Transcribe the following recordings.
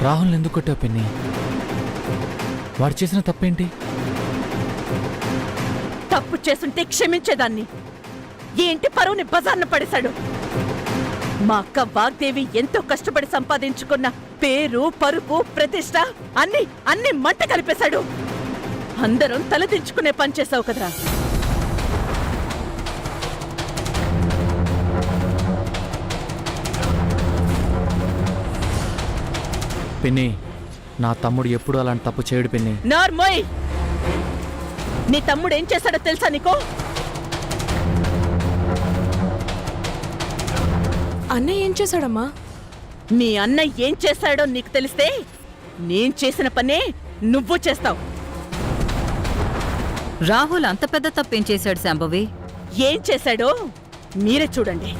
రాహుల్ ఎందుకు కొట్టావు పిన్ని? వాడు చేసిన తప్పేంటి? తప్పు చేసుంటే క్షమించేదాన్ని. ఈ ఇంటి పరువుని బజార్న పడేశాడు. మా అక్క వాగ్దేవి ఎంతో కష్టపడి సంపాదించుకున్న పేరు, పరుపు, ప్రతిష్ట అన్ని మంట కలిపేశాడు. అందరం తలదించుకునే పని చేశావు కదరా. పిన్ని, నా తమ్ముడు ఎప్పుడు అలాంటి తప్పు చేయడు పిన్ని. నార్మోయ్, నీ తమ్ముడు ఏం చేశాడో తెలుసా నీకు? అన్నయ్య ఏం చేశాడమ్మా? మీ అన్న ఏం చేశాడో నీకు తెలిస్తే నేను చేసిన పనే నువ్వు చేస్తావు. రాహుల్ అంత పెద్ద తప్పేం చేశాడు శాంభవి? ఏం చేశాడో మీరే చూడండి.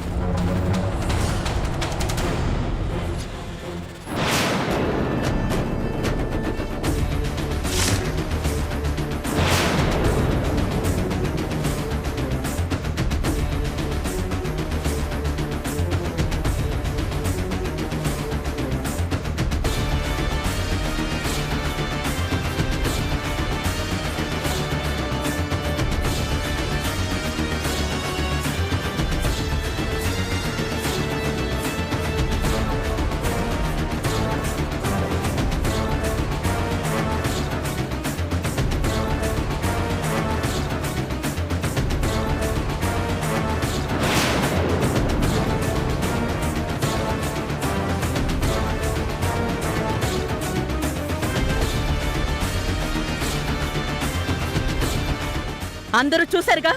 అందరూ చూశారుగా,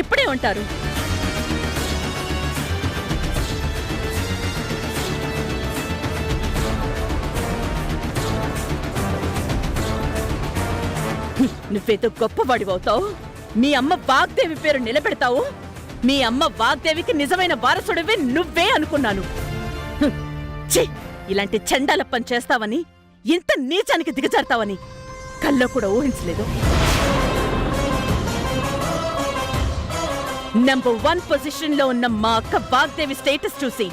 ఇప్పుడే ఉంటారు. నువ్వేదో గొప్పవాడివవుతావు. మీ అమ్మ వాగ్దేవి పేరు నిలబెడతావు. మీ అమ్మ వాగ్దేవికి నిజమైన వారసుడివి నువ్వే అనుకున్నాను. ఛీ, ఇలాంటి చండాల పని చేస్తావని, ఇంత నీచానికి దిగజారుతావని కల్లో కూడా ఊహించలేదు. నంబర్ 1 పొజిషన్లో ఉన్న మా అక్క వాగ్దేవి స్టేటస్ చూసి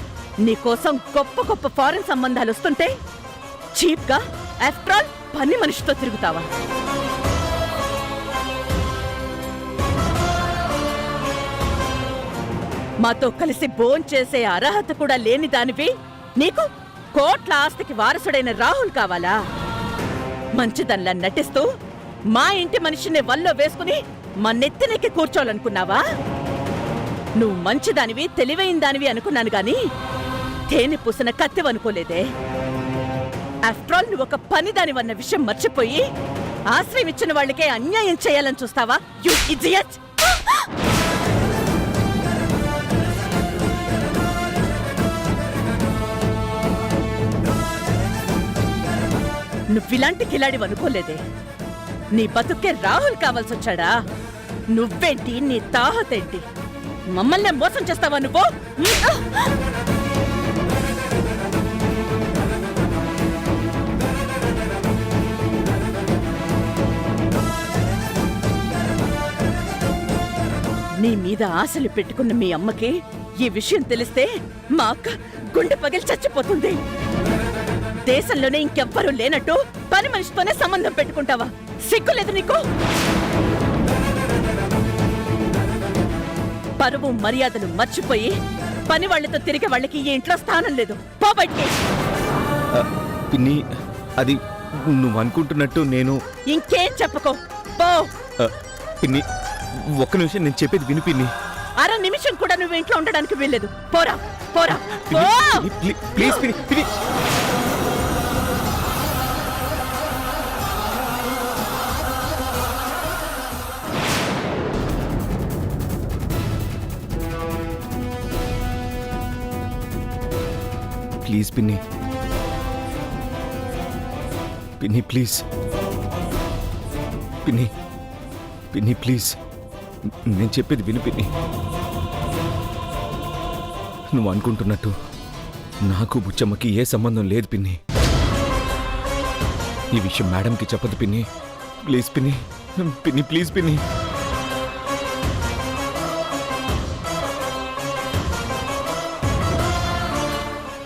నీకోసం గొప్ప గొప్ప ఫారెన్ సంబంధాలు వస్తుంటే చీప్గా ఆఫ్టర్ ఆల్ పని మనిషితో తిరుగుతావా? మాతో కలిసి భోంచేసే అర్హత కూడా లేని దానివి నీకు కోట్ల ఆస్తికి వారసుడైన రాహుల్ కావాలా? మంచిదన్లా నటిస్తూ మా ఇంటి మనిషిని వల్లో వేసుకుని మా నెత్తినెక్కి కూర్చోవాలనుకున్నావా? నువ్వు మంచిదానివి, తెలివైన దానివి అనుకున్నాను గాని తేనె పూసిన కత్తివనుకోలేదే. ఆఫ్టర్ ఆల్ నువ్వు ఒక పనిదానివన్న విషయం మర్చిపోయి ఆశ్రయం ఇచ్చిన వాళ్ళకే అన్యాయం చేయాలని చూస్తావా? You idiot! నువ్విలాంటి కిలాడి అనుకోలేదే. నీ బతుక్కే రాహుల్ కావాల్సొచ్చాడా? నువ్వేంటి, నీ తాహతేంటి? మమ్మల్నే మోసం చేస్తావా నువ్వు? నీ మీద ఆశలు పెట్టుకున్న మీ అమ్మకి ఈ విషయం తెలిస్తే మా అక్క గుండె పగిలి చచ్చిపోతుంది. దేశంలోనే ఇంకెవ్వరూ లేనట్టు పని మనిషితోనే సంబంధం పెట్టుకుంటావా? సిగ్గులేదు నీకు? పరువు మర్యాదలు మర్చిపోయి పని వాళ్లతో తిరిగే వాళ్ళకి ఈ ఇంట్లో స్థానం లేదు. పో బయటికి. పిన్ని, అది నువ్వు అనుకుంటున్నట్టు నేను ఇంకేం చెప్పుకో, పో. పిన్ని, ఒక్క నిమిషం నేను చెప్పేది విను పిన్ని. అర నిమిషం కూడా నువ్వు ఇంట్లో ఉండడానికి వీల్లేదు. పోరా పోరా పో. ప్లీజ్ పిన్ని, పిన్ని. ప్లీజ్ పిన్ని, పిన్ని ప్లీజ్, పిన్ని పిన్ని ప్లీజ్, నేను చెప్పేది విను పిన్ని. నువ్వు అనుకుంటున్నట్టు నాకు బుచ్చమ్మకి ఏ సంబంధం లేదు పిన్ని. ఈ విషయం మేడంకి చెప్పదు పిన్ని. ప్లీజ్ పిన్ని, పిన్ని ప్లీజ్ పిన్ని.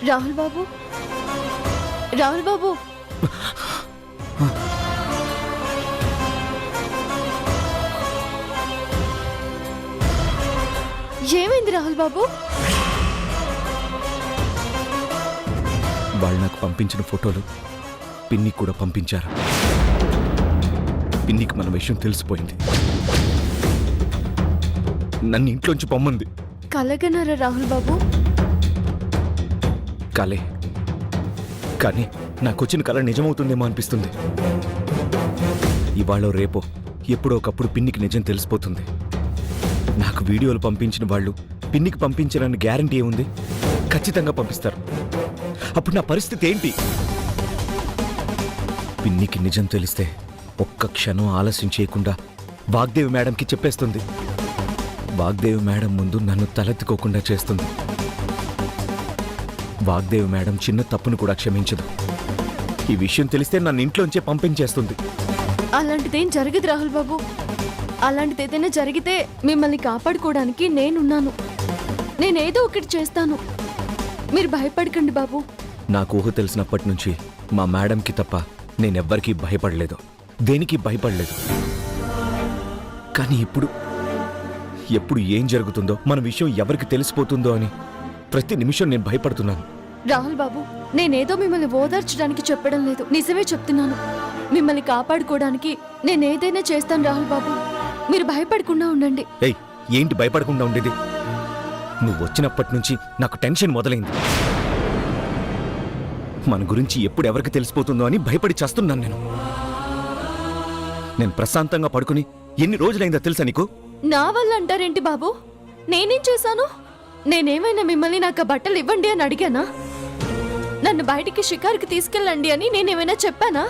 రాహుల్ బాబు, రాహుల్ బాబు ఏమైంది రాహుల్ బాబు? వాళ్ళు నాకు పంపించిన ఫోటోలు పిన్నికి కూడా పంపించారు. పిన్నికి మన విషయం తెలిసిపోయింది. నన్ను ఇంట్లోంచి పొమ్మంది. కలగన్నారా రాహుల్ బాబు? కలే, కానీ నాకొచ్చిన కళ నిజమవుతుందేమో అనిపిస్తుంది. ఇవాళ రేపో ఎప్పుడో ఒకప్పుడు పిన్నికి నిజం తెలిసిపోతుంది. నాకు వీడియోలు పంపించిన వాళ్ళు పిన్నికి పంపించారని గ్యారంటీ ఏముంది? ఖచ్చితంగా పంపిస్తారు. అప్పుడు నా పరిస్థితి ఏంటి? పిన్నికి నిజం తెలిస్తే ఒక్క క్షణం ఆలస్యం చేయకుండా వాగ్దేవి మేడంకి చెప్పేస్తుంది. వాగ్దేవి మేడం ముందు నన్ను తలెత్తుకోకుండా చేస్తుంది. వాగ్దేవి మేడం చిన్న తప్పును కూడా క్షమించదు. ఈ విషయం తెలిస్తే నన్ను ఇంట్లోంచే పంపించేస్తుంది. అలాంటిదేం జరగదు రాహుల్ బాబు. అలాంటిది ఏదైనా జరిగితే మిమ్మల్ని కాపాడుకోవడానికి నేనున్నాను. నేనేదో ఒకటి చేస్తాను. మీరు భయపడకండి బాబు. నాకు ఊహ తెలిసినప్పటి నుంచి మా మేడంకి తప్ప నేనెవ్వరికీ భయపడలేదు, దేనికి భయపడలేదు. కానీ ఎప్పుడు ఏం జరుగుతుందో, మన విషయం ఎవరికి తెలిసిపోతుందో అని ప్రతి నిమిషం నేను భయపడుతున్నాను. రాహుల్ బాబు, నేనేదో మిమ్మల్ని ఓదార్చడానికి చెప్పడం లేదు, నిజమే చెప్తున్నాను. మిమ్మల్ని కాపాడుకోవడానికి నేనేదైనా చేస్తాను రాహుల్ బాబు. మీరు భయపడకుండా ఉండండి. ఏయ్, ఏంటి భయపడకుండా ఉండేది? నువ్వు వచ్చినప్పటి నుంచి నాకు టెన్షన్ మొదలైంది. మన గురించి ఎప్పుడు ఎవరికి తెలిసిపోతుందో అని భయపడి చేస్తున్నాను. నేను ప్రశాంతంగా పడుకుని ఎన్ని రోజులైందో తెలుసా నీకు? నా వల్ల అంటారేంటి బాబు? నేనేం చేశాను? నేనేమైనా మిమ్మల్ని నాకు బట్టలు ఇవ్వండి అని అడిగానా? నన్ను బయటికి షికారుకి తీసుకెళ్ళండి అని నేనేమైనా చెప్పానా?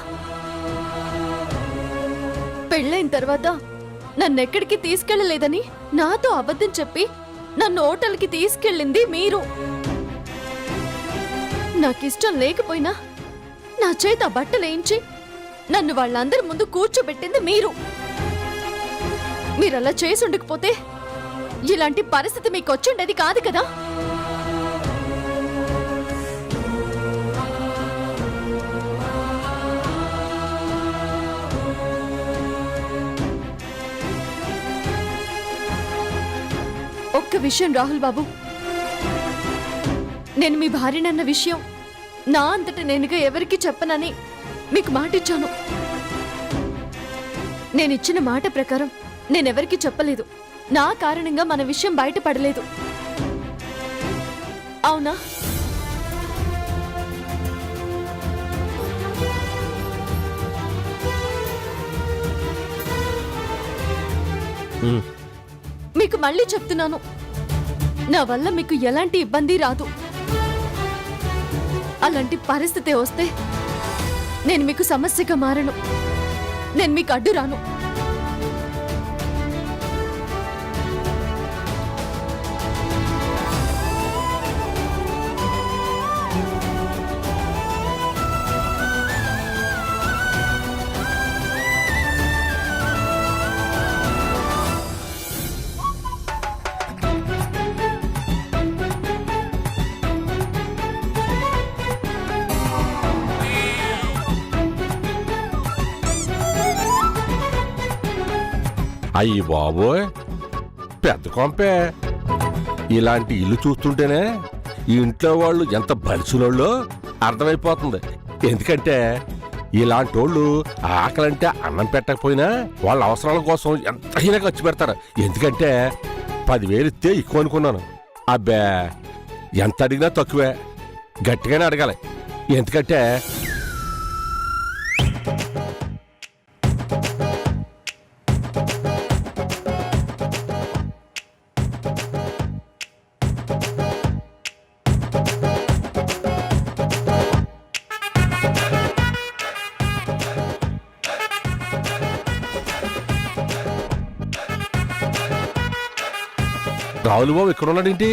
పెళ్ళైన తర్వాత నన్నెక్కడికి తీసుకెళ్ళలేదని నాతో అబద్ధం చెప్పి నన్ను హోటల్కి తీసుకెళ్ళింది మీరు. నాకిష్టం లేకపోయినా నా చేత బట్టలేయించి నన్ను వాళ్ళందరి ముందు కూర్చోబెట్టింది మీరు. మీరలా చేసి ఉండకపోతే ఇలాంటి పరిస్థితి మీకు వచ్చుండేది కాదు కదా. ఒక్క విషయం రాహుల్ బాబు, నేను మీ భార్యనన్న విషయం నా అంతట నేనుగా ఎవరికి చెప్పనని మీకు మాటిచ్చాను. నేనిచ్చిన మాట ప్రకారం నేనెవరికి చెప్పలేదు. నా కారణంగా మన విషయం బయటపడలేదు. అవునా? మీకు మళ్ళీ చెప్తున్నాను, నా వల్ల మీకు ఎలాంటి ఇబ్బంది రాదు. అలాంటి పరిస్థితి వస్తే నేను మీకు సమస్యగా మారను. నేను మీకు అడ్డు రాను. అయ్యి బాబోయ్, పెద్ద కొంపే. ఇలాంటి ఇల్లు చూస్తుంటేనే ఈ ఇంట్లో వాళ్ళు ఎంత బలిసులోళ్ళో అర్థమైపోతుంది. ఎందుకంటే ఇలాంటి వాళ్ళు ఆకలంటే అన్నం పెట్టకపోయినా వాళ్ళ అవసరాల కోసం ఎంతైనా ఖర్చు పెడతారు. ఎందుకంటే 10,000 ఇస్తే ఎక్కువ అనుకున్నాను. అబ్బే, ఎంత అడిగినా తక్కువే. గట్టిగానే అడగాలి. ఎందుకంటే రావులు బాబు ఇక్కడ ఉన్నాడేంటి?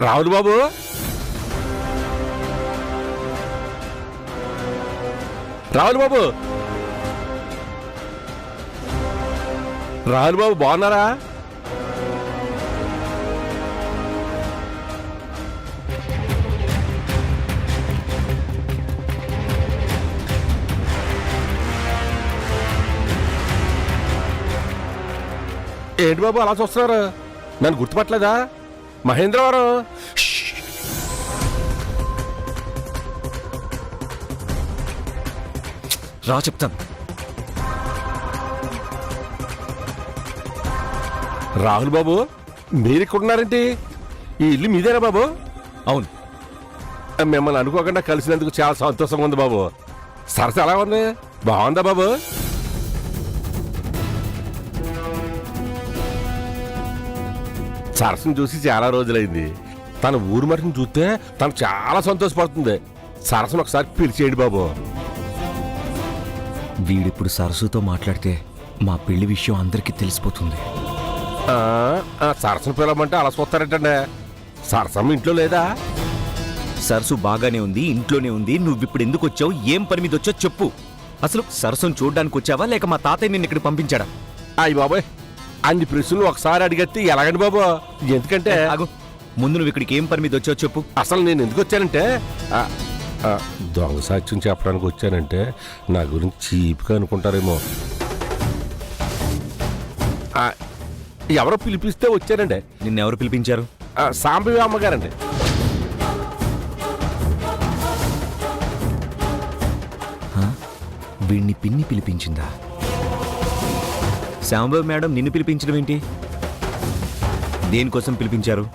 రావులు బాబు, రావులు బాబు, రావులు బాబు బాగున్నారా? ఏంటి బాబు అలా చూస్తున్నారు? నన్ను గుర్తుపట్టలేదా? మహేంద్రవరం. రా చెప్తాను. రాహుల్ బాబు, మీరు ఇక్కడ ఉన్నారేంటి? ఈ ఇల్లు మీదేనా బాబు? అవును. మిమ్మల్ని అనుకోకుండా కలిసినందుకు చాలా సంతోషంగా ఉంది బాబు. సరస ఎలా ఉంది? బాగుందా బాబు? సరస్సును చూసి చాలా రోజులైంది. తన ఊరు మరిని చూస్తే తను చాలా సంతోషపడుతుంది. సరస్సును ఒకసారి పిలిచేయండి బాబు. వీడిప్పుడు సరస్సుతో మాట్లాడితే మా పెళ్లి విషయం అందరికీ తెలిసిపోతుంది. సరస్సును పిలవమంటే అలా చూస్తారంటండి. సరసమ్మ ఇంట్లో లేదా? సరస్సు బాగానే ఉంది, ఇంట్లోనే ఉంది. నువ్విప్పుడు ఎందుకు వచ్చావు? ఏం పని మీద వచ్చావు చెప్పు. అసలు సరస్సును చూడడానికి వచ్చావా లేక మా తాతయ్య నిన్ను ఇక్కడ పంపించాడా? అయ్యి బాబాయ్, అన్ని ప్రశ్నలు ఒకసారి అడిగేస్తే ఎలాగండి బాబు? ఎందుకంటే ఆగు, ముందు నువ్వు ఇక్కడికి ఏం పని మీద వచ్చావు చెప్పు. అసలు నేను ఎందుకు వచ్చానంటే దొంగ సాక్ష్యం చెప్పడానికి వచ్చానంటే నా గురించి చీప్గా అనుకుంటారేమో. ఎవరో పిలిపిస్తే వచ్చానండి. నిన్నెవరు పిలిపించారు? సాంబవి అమ్మగారండి. వీడిని పిన్ని పిలిపించిందా? శాంబాబు మేడం నిన్ను పిలిపించడం ఏంటి? దేనికోసం పిలిపించారు?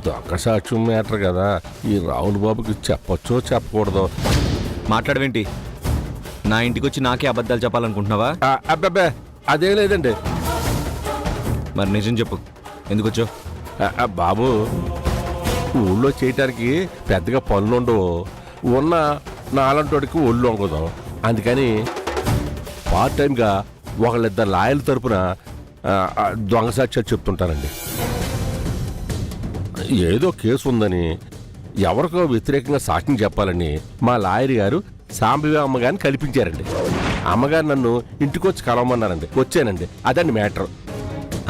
దొంగ సాక్ష్యం మ్యాటర్ కదా, ఈ రాహుల్ బాబుకి చెప్పొచ్చో చెప్పకూడదో. మాట్లాడవేంటి? నా ఇంటికి వచ్చి నాకే అబద్ధాలు చెప్పాలనుకుంటున్నావా? అబ్బాబ్బే అదేం లేదండి. మరి నిజం చెప్పు, ఎందుకు వచ్చావు? బాబు, ఊళ్ళో చేయటానికి పెద్దగా పనులు ఉండవు. ఉన్న నాలంటోడికి ఒళ్ళు వంగదు. అందుకని పార్ట్ టైంగా ఒకళ్ళిద్దరు లాయర్ల తరపున దొంగ సాక్ష్యాలు చెప్తుంటారండి. ఏదో కేసు ఉందని ఎవరికో వ్యతిరేకంగా సాక్ష్యం చెప్పాలని మా లాయర్ గారు సాంబవి అమ్మగారిని కల్పించారండి. అమ్మగారు నన్ను ఇంటికి వచ్చి కలవమన్నారండి. వచ్చానండి. అదండి మ్యాటర్.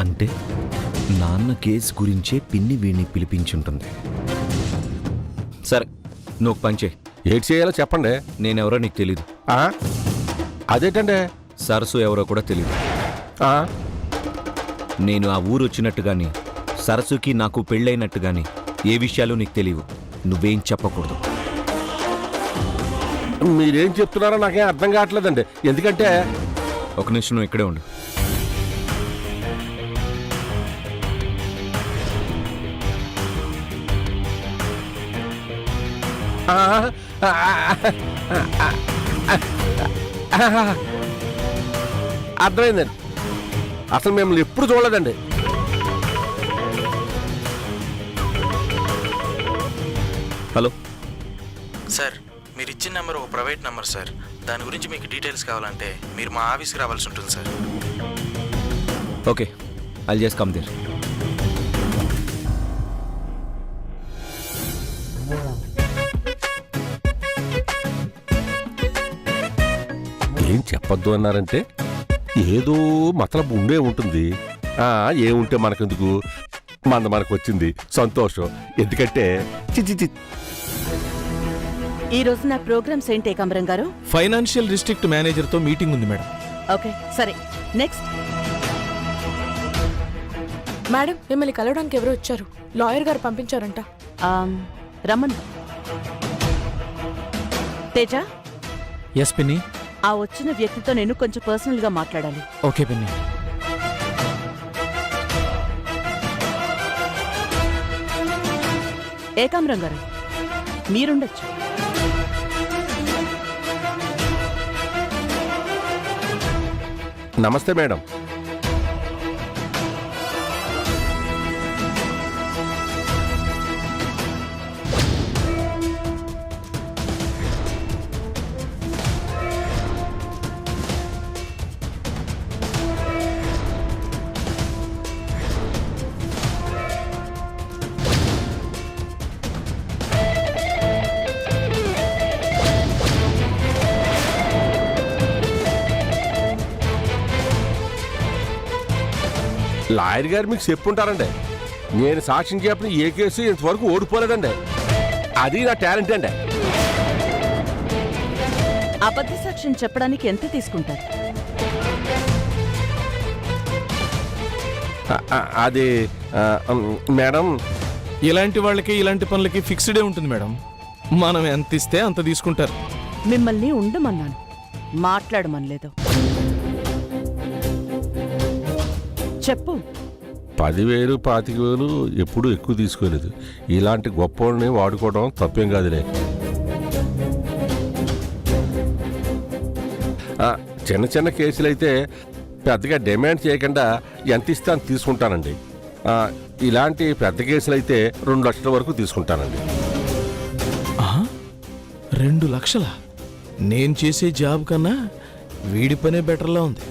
అంటే నాన్న కేసు గురించే పిన్ని వీడిని పిలిపించుంటుంది. సరే, నువ్వు పని చేయి. ఏటి చేయాలో చెప్పండి. నేనెవరో నీకు తెలీదు. అదేంటండి? సరస్సు ఎవరో కూడా తెలీదు. నేను ఆ ఊరు వచ్చినట్టు గాని సరస్సుకి నాకు పెళ్ళైనట్టు గాని ఏ విషయాలు నీకు తెలియవు. నువ్వేం చెప్పకూడదు. మీరేం చెప్తున్నారో నాకేం అర్థం కావట్లేదండి. ఎందుకంటే ఒక నిమిషం నువ్వు ఇక్కడే ఉండు. అర్థమైందండి. అసలు మిమ్మల్ని ఎప్పుడు చూడలేదండి. హలో సార్, మీరు ఇచ్చిన నెంబర్ ఒక ప్రైవేట్ నెంబర్ సార్. దాని గురించి మీకు డీటెయిల్స్ కావాలంటే మీరు మా ఆఫీస్కి రావాల్సి ఉంటుంది sir. Okay, I just come there. ఏం చెప్పొద్దు అన్నారంటే ఏదో మతలబు ఉండే ఉంటుంది. ఏముంటే మనకెందుకు, మనకు వచ్చింది సంతోషం. ఎందుకంటే ఈ రోజు నా ప్రోగ్రామ్స్ ఏంటి ఏకాంబరం గారు? ఫైనాన్షియల్ డిస్ట్రిక్ట్ మేనేజర్తో మీటింగ్ ఉంది మేడం. ఓకే, సరే. నెక్స్ట్. మేడం, మిమ్మల్ని కలవడానికి ఎవరో వచ్చారు. లాయర్ గారు పంపించారంట. రమణ్. తేజ, ఎస్ పిన్ని. ఆ వచ్చిన వ్యక్తితో నేను కొంచెం పర్సనల్ గా మాట్లాడాలి. ఓకే పిన్ని. ఏకాంబరం గారు, మీరుండొచ్చు. నమస్తే మేడం. లాయర్ గారు మీకు చెప్పుంటారండి. నేను సాక్ష్యం చెప్పిన ఏ కేసు ఇంతవరకు ఓడిపోలేదండి. అది నా టాలెంట్ అండి. అబద్ధ సాక్ష్యం చెప్పడానికి ఎంత తీసుకుంటారు? అది మేడం, ఇలాంటి వాళ్ళకి ఇలాంటి పనులకి ఫిక్స్డే ఉంటుంది మేడం. మనం ఎంత ఇస్తే అంత తీసుకుంటారు. మిమ్మల్ని ఉండమన్నాను, మాట్లాడమనలేదు. చెప్పు. 10,000 25,000 ఎప్పుడూ ఎక్కువ తీసుకోలేదు. ఇలాంటి గొప్పవాళ్ళని వాడుకోవడం తప్పేం కాదులే. చిన్న చిన్న కేసులు అయితే పెద్దగా డిమాండ్ చేయకుండా ఎంత ఇస్తే అంత తీసుకుంటానండి. ఇలాంటి పెద్ద కేసులు అయితే 2 లక్షల వరకు తీసుకుంటానండి. 2 లక్షల? నేను చేసే జాబ్ కన్నా వీడి పనే బెటర్లా ఉంది.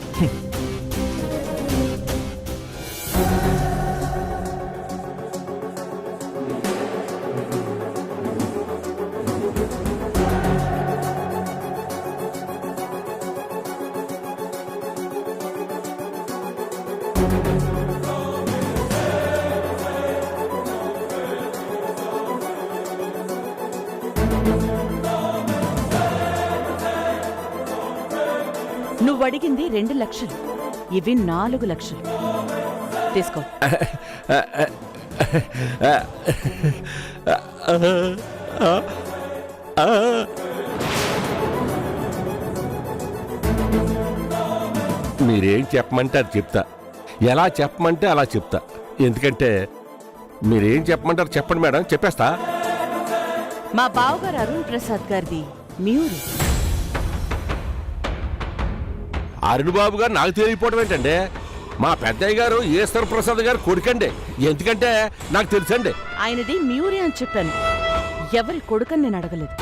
నువ్వు అడిగింది 2 లక్షలు, ఇవి 4 లక్షలు. తీసుకో. మీరేం చెప్పమంటే అది చెప్తా, ఎలా చెప్పమంటే అలా చెప్తా. ఎందుకంటే మీరేం చెప్పమంటారు చెప్పండి మేడం, చెప్పేస్తా. మా బావగారు అరుణ్ ప్రసాద్ గారిది మీ ఊరు. అరుణ్ బాబు గారు నాకు తెలియకపోవడం ఏంటండి? మా పెద్దయ్య గారు ఈశ్వర ప్రసాద్ గారు కొడుకండి. ఎందుకంటే నాకు తెలుసండి. ఆయనది మీ ఊరే అని చెప్పాను, ఎవరి కొడుకని నేను అడగలేదు.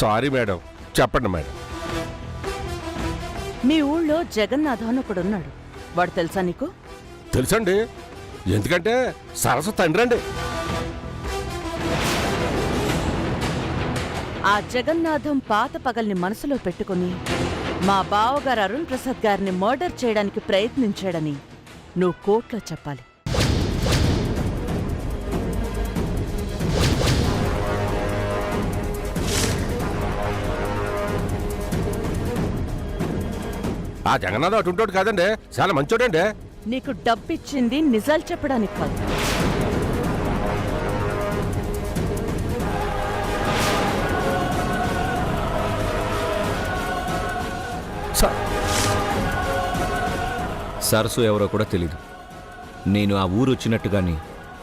సారీ మేడం, చెప్పండి మేడం. మీ ఊళ్ళో జగన్నాథ్ అని ఒకడున్నాడు, వాడు తెలుసా నీకు? తెలుసండి, ఎందుకంటే సరస్సు తండ్రి అండి. ఆ జగన్నాథం పాత పగల్ని మనసులో పెట్టుకుని మా బావగారు అరుణ్ ప్రసాద్ గారిని మర్డర్ చేయడానికి ప్రయత్నించాడని నువ్వు కోర్టులో చెప్పాలి. ఆ జగన్నాథం అటుంటోడు కాదండి, చాలా మంచోడండి. నీకు డబ్బిచ్చింది నిజాలు చెప్పడానికి కాదు. సరస్సు ఎవరో కూడా తెలీదు. నేను ఆ ఊరు వచ్చినట్టు గాని,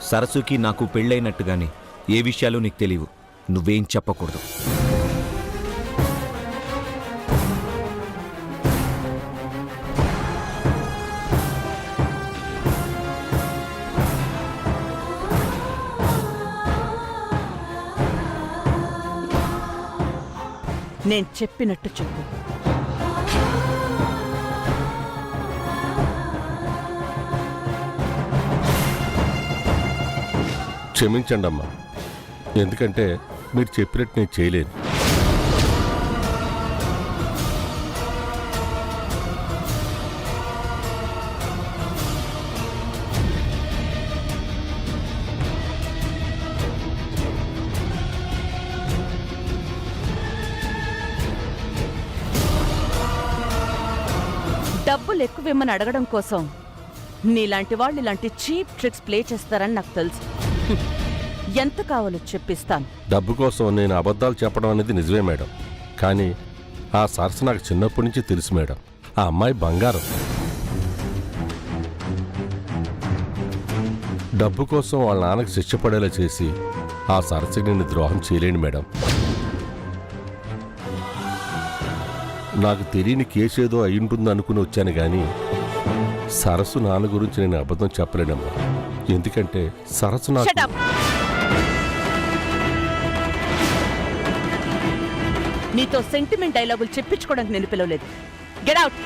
సరస్సుకి నాకు పెళ్ళైనట్టు గాని ఏ విషయాలు నీకు తెలియవు. నువ్వేం చెప్పకూడదు. నేను చెప్పినట్టు చెప్పు. క్షమించండి అమ్మా, ఎందుకంటే మీరు చెప్పినట్టు నేను చేయలేను. డబ్బులు ఎక్కువేమని అడగడం కోసం నీలాంటి వాళ్ళు ఇలాంటి చీప్ ట్రిక్స్ ప్లే చేస్తారని నాకు తెలుసు. ఎంత కావాలో చెప్పిస్తాను. డబ్బు కోసం నేను అబద్ధాలు చెప్పడం అనేది నిజమే మేడం, కానీ ఆ సరస్సు నాకు చిన్నప్పటి నుంచి తెలుసు మేడం. ఆ అమ్మాయి బంగారం. డబ్బు కోసం వాళ్ళ నాన్నకు శిక్ష పడేలా చేసి ఆ సరస్సుకి నేను ద్రోహం చేయలేను మేడం. నాకు తెలియని కేసు ఏదో అయ్యుంటుంది అనుకుని వచ్చాను, కానీ సరస్సు నాన్న గురించి నేను అబద్ధం చెప్పలేనమ్మా. ఎందుకంటే సరస్సు నాకు... Shut up! నీతో సెంటిమెంట్ డైలాగులు చెప్పించుకోవడానికి నేను పిలవలేదు. Get out.